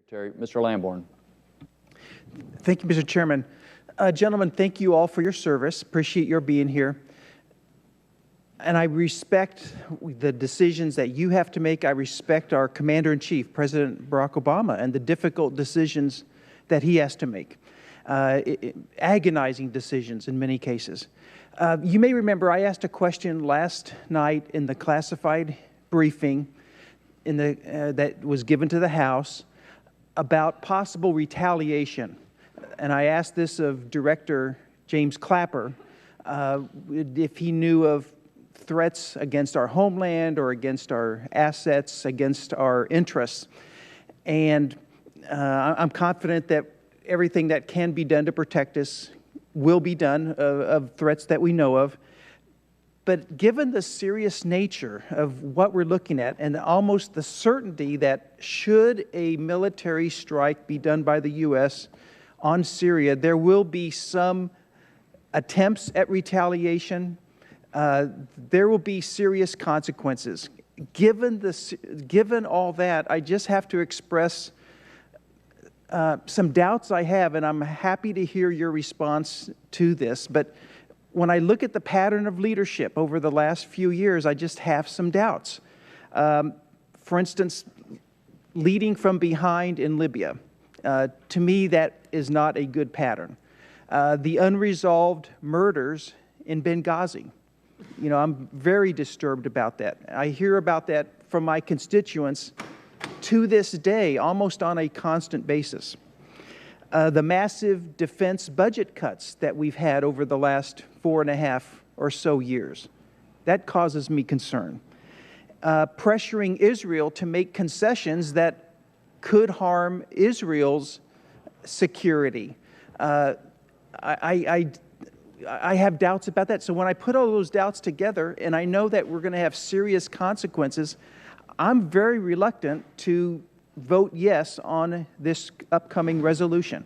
Secretary. Mr. Lamborn. Thank you, Mr. Chairman. Gentlemen, thank you all for your service. Appreciate your being here. And I respect the decisions that you have to make. I respect our Commander-in-Chief, President Barack Obama, and the difficult decisions that he has to make, agonizing decisions in many cases. You may remember I asked a question last night in the classified briefing that was given to the House about possible retaliation. And I asked this of Director James Clapper, if he knew of threats against our homeland or against our assets, against our interests. And I'm confident that everything that can be done to protect us will be done of threats that we know of. But given the serious nature of what we're looking at and almost the certainty that should a military strike be done by the U.S. on Syria, there will be some attempts at retaliation. There will be serious consequences. Given all that, I just have to express some doubts I have, and I'm happy to hear your response to this. But when I look at the pattern of leadership over the last few years, I just have some doubts. For instance, leading from behind in Libya. To me, that is not a good pattern. The unresolved murders in Benghazi. You know, I'm very disturbed about that. I hear about that from my constituents to this day, almost on a constant basis. The massive defense budget cuts that we've had over the last 4.5 or so years. That causes me concern. Pressuring Israel to make concessions that could harm Israel's security. I have doubts about that. So when I put all those doubts together, and I know that we're going to have serious consequences, I'm very reluctant to vote yes on this upcoming resolution.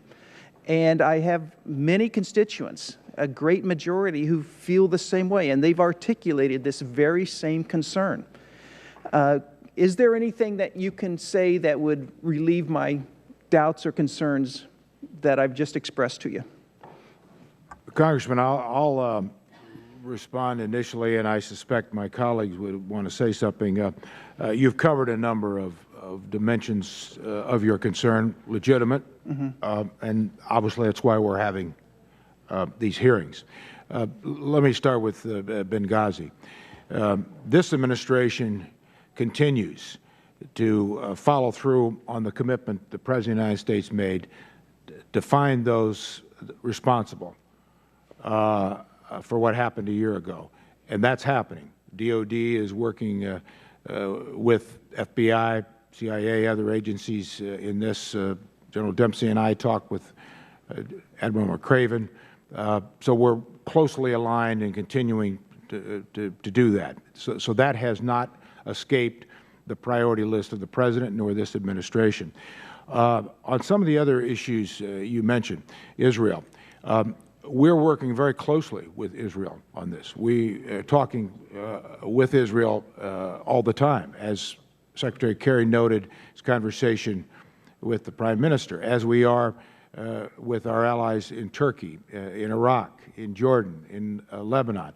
And I have many constituents, a great majority, who feel the same way, and they've articulated this very same concern. Is there anything that you can say that would relieve my doubts or concerns that I've just expressed to you? Congressman, I'll respond initially, and I suspect my colleagues would want to say something. You've covered a number of dimensions of your concern, legitimate, and obviously that's why we're having these hearings. Let me start with Benghazi. This administration continues to follow through on the commitment the President of the United States made to find those responsible for what happened a year ago, and that's happening. DOD is working with FBI, CIA, other agencies in this. General Dempsey and I talked with Admiral McCraven, so we're closely aligned and continuing to do that. So that has not escaped the priority list of the President nor this administration. On some of the other issues you mentioned, Israel, we're working very closely with Israel on this. We are talking with Israel all the time, as Secretary Kerry noted his conversation with the Prime Minister, as we are with our allies in Turkey, in Iraq, in Jordan, in Lebanon.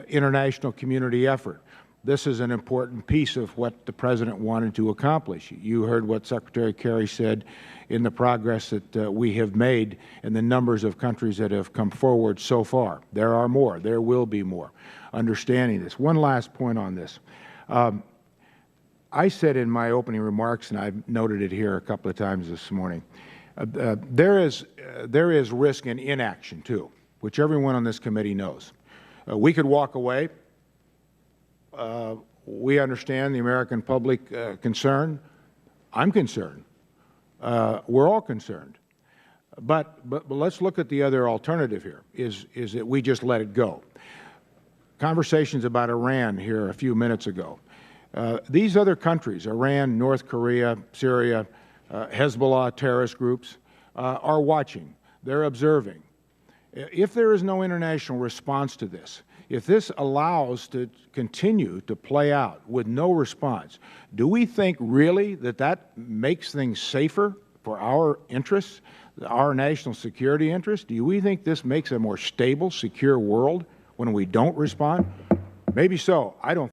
International community effort. This is an important piece of what the President wanted to accomplish. You heard what Secretary Kerry said in the progress that we have made and the numbers of countries that have come forward so far. There are more. There will be more. Understanding this. One last point on this. I said in my opening remarks, and I've noted it here a couple of times this morning, there is risk in inaction, too, which everyone on this committee knows. We could walk away. We understand the American public concern. I'm concerned. We're all concerned. But let's look at the other alternative here, is that we just let it go. Conversations about Iran here a few minutes ago. These other countries, Iran, North Korea, Syria, Hezbollah terrorist groups, are watching. They're observing. If there is no international response to this, if this allows to continue to play out with no response, do we think really that that makes things safer for our interests, our national security interests? Do we think this makes a more stable, secure world when we don't respond? Maybe so. I don't